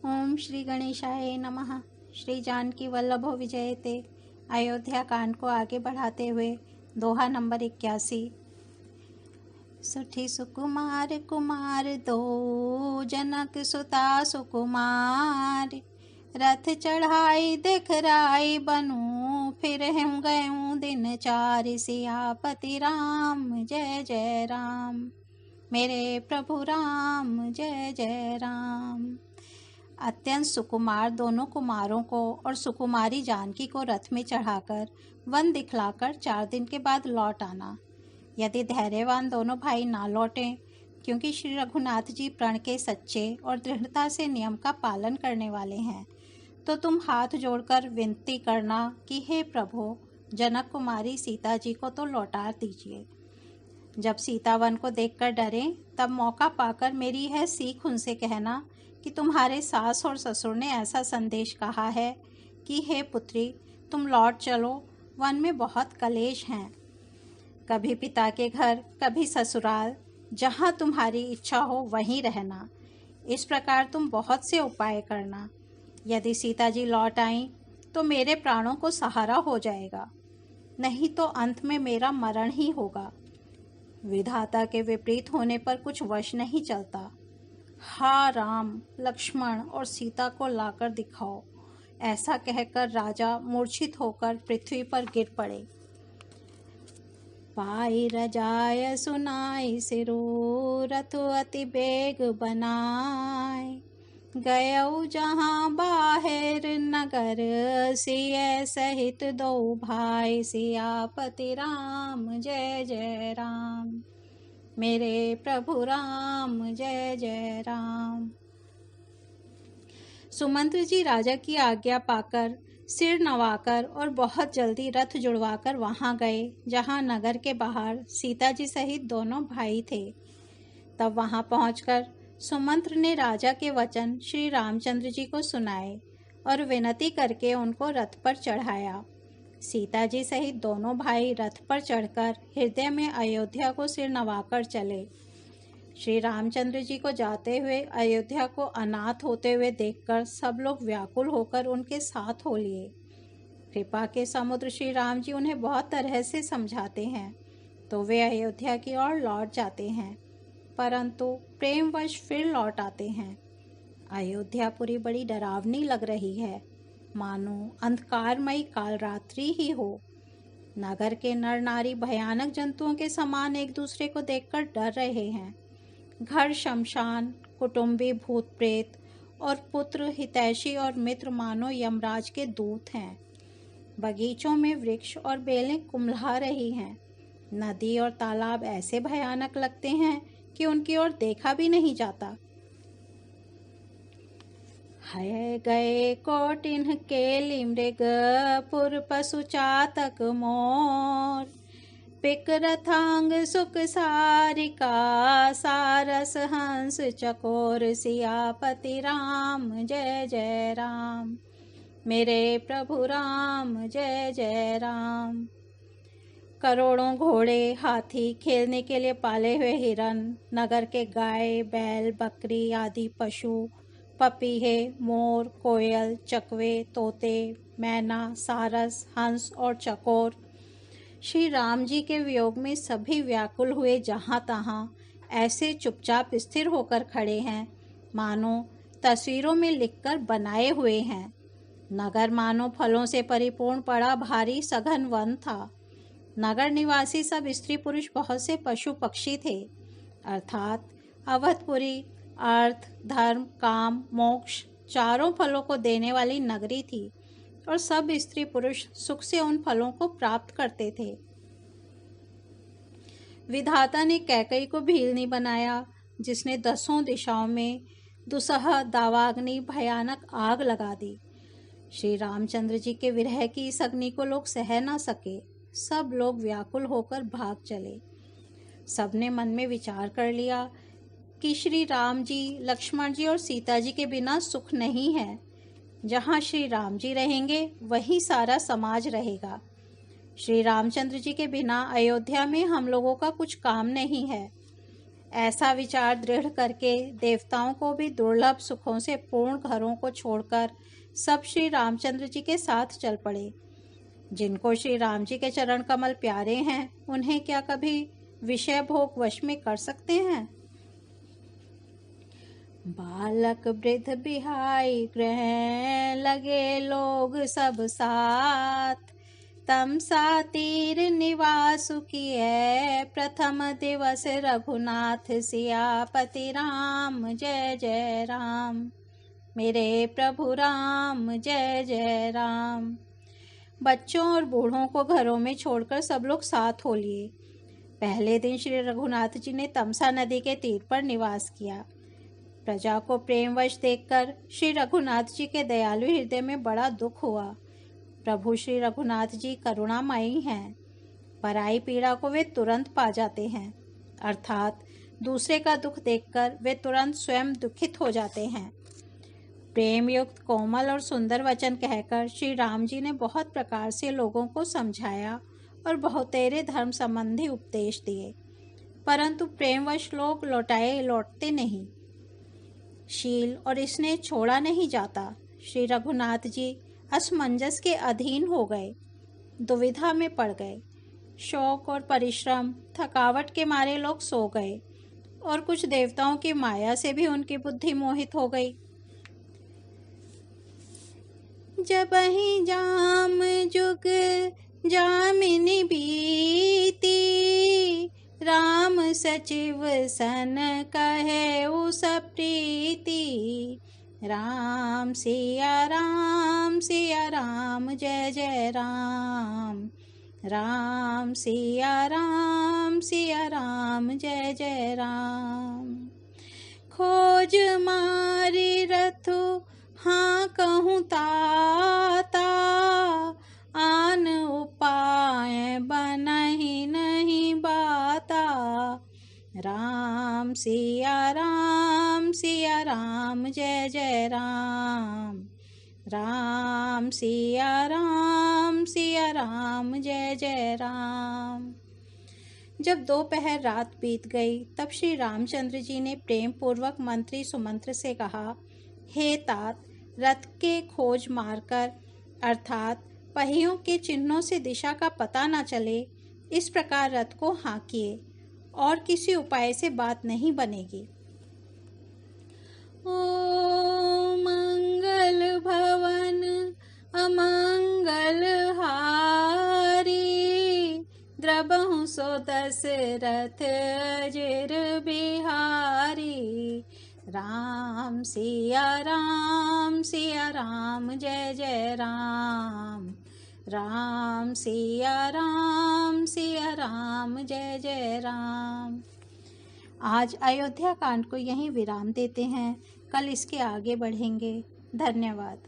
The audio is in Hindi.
ओम श्री गणेशाय नमः। श्री जानकी वल्लभो विजयते। अयोध्या कांड को आगे बढ़ाते हुए दोहा नंबर 81। सुठी सुकुमार कुमार दो, जनक सुता सुकुमार। रथ चढ़ाई दिखराई बनूं, फिर हम गयूं दिन चार। सियापति राम जय जय राम, मेरे प्रभु राम जय जय राम। अत्यंत सुकुमार दोनों कुमारों को और सुकुमारी जानकी को रथ में चढ़ाकर वन दिखलाकर 4 दिन के बाद लौट आना। यदि धैर्यवान दोनों भाई ना लौटें, क्योंकि श्री रघुनाथ जी प्रण के सच्चे और दृढ़ता से नियम का पालन करने वाले हैं, तो तुम हाथ जोड़कर विनती करना कि हे प्रभु, जनक कुमारी सीता जी को तो लौटा दीजिए। जब सीता वन को देखकर डरें, तब मौका पाकर मेरी यह सीख उनसे कहना कि तुम्हारे सास और ससुर ने ऐसा संदेश कहा है कि हे पुत्री, तुम लौट चलो, वन में बहुत कलेश हैं। कभी पिता के घर, कभी ससुराल, जहाँ तुम्हारी इच्छा हो वहीं रहना। इस प्रकार तुम बहुत से उपाय करना। यदि सीता जी लौट आईं तो मेरे प्राणों को सहारा हो जाएगा, नहीं तो अंत में मेरा मरण ही होगा। विधाता के विपरीत होने पर कुछ वश नहीं चलता। हा राम, लक्ष्मण और सीता को लाकर दिखाओ। ऐसा कहकर राजा मूर्छित होकर पृथ्वी पर गिर पड़े। पाई रजाय सुनाई सिरो, रथ अति बेग बनाए। गयऊ जहाँ बाहिर नगर, सिय सहित दो भाई। सियापति राम जय जय राम, मेरे प्रभु राम जय जय राम। सुमंत्र जी राजा की आज्ञा पाकर सिर नवाकर और बहुत जल्दी रथ जुड़वाकर वहां गए जहां नगर के बाहर सीता जी सहित दोनों भाई थे। तब वहां पहुंचकर सुमंत्र ने राजा के वचन श्री रामचंद्र जी को सुनाए और विनती करके उनको रथ पर चढ़ाया। सीता जी सहित दोनों भाई रथ पर चढ़कर हृदय में अयोध्या को सिर नवाकर चले। श्री रामचंद्र जी को जाते हुए अयोध्या को अनाथ होते हुए देखकर सब लोग व्याकुल होकर उनके साथ हो लिए। कृपा के समुद्र श्री राम जी उन्हें बहुत तरह से समझाते हैं तो वे अयोध्या की ओर लौट जाते हैं, परंतु प्रेमवश फिर लौट आते हैं। अयोध्यापुरी बड़ी डरावनी लग रही है, मानो अंधकारमयी कालरात्रि ही हो। नगर के नर नारी भयानक जंतुओं के समान एक दूसरे को देखकर डर रहे हैं। घर शमशान, कुटुंबी भूत प्रेत और पुत्र हितैषी और मित्र मानो यमराज के दूत हैं। बगीचों में वृक्ष और बेलें कुम्हला रही हैं। नदी और तालाब ऐसे भयानक लगते हैं कि उनकी ओर देखा भी नहीं जाता। है गए कोटिन्ह केली मृग, पुर पशु चातक मोर। पिक रथांग सुख सारिका, सारस हंस चकोर। सियापति राम जय जय राम, मेरे प्रभु राम जय जय राम। करोड़ों घोड़े, हाथी, खेलने के लिए पाले हुए हिरन, नगर के गाय, बैल, बकरी आदि पशु, पपीहे, मोर, कोयल, चकवे, तोते, मैना, सारस, हंस और चकोर श्री राम जी के वियोग में सभी व्याकुल हुए जहाँ तहाँ ऐसे चुपचाप स्थिर होकर खड़े हैं मानो तस्वीरों में लिखकर बनाए हुए हैं। नगर मानो फलों से परिपूर्ण पड़ा भारी सघन वन था। नगर निवासी सब स्त्री पुरुष, बहुत से पशु पक्षी थे। अर्थात अवधपुरी अर्थ, धर्म, काम, मोक्ष चारों फलों को देने वाली नगरी थी और सब स्त्री पुरुष सुख से उन फलों को प्राप्त करते थे। विधाता ने कैकई को भीलनी बनाया, जिसने 10 दिशाओं में दुसह दावाग्नि भयानक आग लगा दी। श्री रामचंद्र जी के विरह की इस अग्नि को लोग सह न सके। सब लोग व्याकुल होकर भाग चले। सबने मन में विचार कर लिया कि श्री राम जी, लक्ष्मण जी और सीता जी के बिना सुख नहीं है। जहाँ श्री राम जी रहेंगे वहीं सारा समाज रहेगा। श्री रामचंद्र जी के बिना अयोध्या में हम लोगों का कुछ काम नहीं है। ऐसा विचार दृढ़ करके देवताओं को भी दुर्लभ सुखों से पूर्ण घरों को छोड़कर सब श्री रामचंद्र जी के साथ चल पड़े। जिनको श्री राम जी के चरण कमल प्यारे हैं, उन्हें क्या कभी विषय भोग वश में कर सकते हैं? बालक वृद्ध बिहाई ग्रह लगे लोग सब साथ, तमसा तीर निवास किए प्रथम दिवस रघुनाथ सियापति राम जय जय राम। मेरे प्रभु राम जय जय राम। बच्चों और बूढ़ों को घरों में छोड़कर सब लोग साथ हो लिए। पहले दिन श्री रघुनाथ जी ने तमसा नदी के तीर पर निवास किया। प्रजा को प्रेमवश देखकर श्री रघुनाथ जी के दयालु हृदय में बड़ा दुख हुआ। प्रभु श्री रघुनाथ जी करुणामयी हैं। पराई पीड़ा को वे तुरंत पा जाते हैं, अर्थात दूसरे का दुख देखकर वे तुरंत स्वयं दुखित हो जाते हैं। प्रेम युक्त कोमल और सुंदर वचन कहकर श्री राम जी ने बहुत प्रकार से लोगों को समझाया और बहुतेरे धर्म संबंधी उपदेश दिए, परंतु प्रेमवश लोग लौटते नहीं। शील और स्नेह छोड़ा नहीं जाता। श्री रघुनाथ जी असमंजस के अधीन हो गए, दुविधा में पड़ गए। शौक और परिश्रम थकावट के मारे लोग सो गए और कुछ देवताओं की माया से भी उनकी बुद्धि मोहित हो गई। जब ही जाम जुग जामिनी बीती, राम सचिव सन कहे उस प्रीति। राम सिया राम जय जय राम। राम सिया राम जय जय राम। खोज मारी रथु हाँ कहूँ ताता, आन उपाय बनहि नहीं बाता। राम सिया राम जय जय राम। राम सिया राम जय जय राम। जब दोपहर रात बीत गई, तब श्री रामचंद्र जी ने प्रेम पूर्वक मंत्री सुमंत्र से कहा, हे तात, रथ के खोज मारकर अर्थात पहियों के चिन्हों से दिशा का पता न चले, इस प्रकार रथ को हाँकिए, और किसी उपाय से बात नहीं बनेगी। ओ मंगल भवन अमंगल हारी, द्रबहु सो दशरथ जिर बिहारी। राम सिया राम जय जय राम। राम सिया राम जय जय राम। आज अयोध्या कांड को यहीं विराम देते हैं, कल इसके आगे बढ़ेंगे। धन्यवाद।